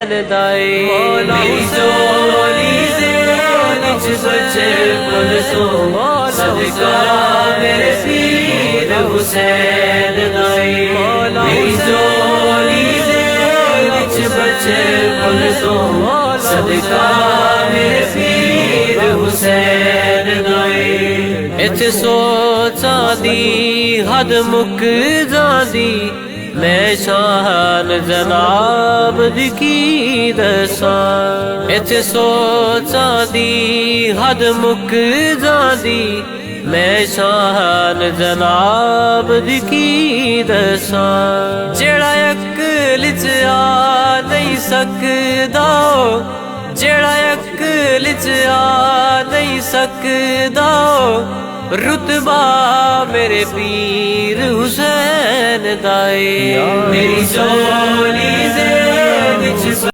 مولا حسینی وچ بچے پل سو صدقہ میرے پیر حسین دائی مولا حسینی وچ بچے پل سو صدقہ میرے پیر حسین دائی اتھے سوچا دی حد مک جاندی میں شان جناب دی کی دساں اتھے سوچا دی حد مک جاندی میں شان جناب دی کی دساں جیڑا عقل چ آ نہیں سکدا جیڑا عقل چ آ نہیں سکدا رتبہ میرے پیر حسین دائی میری جولی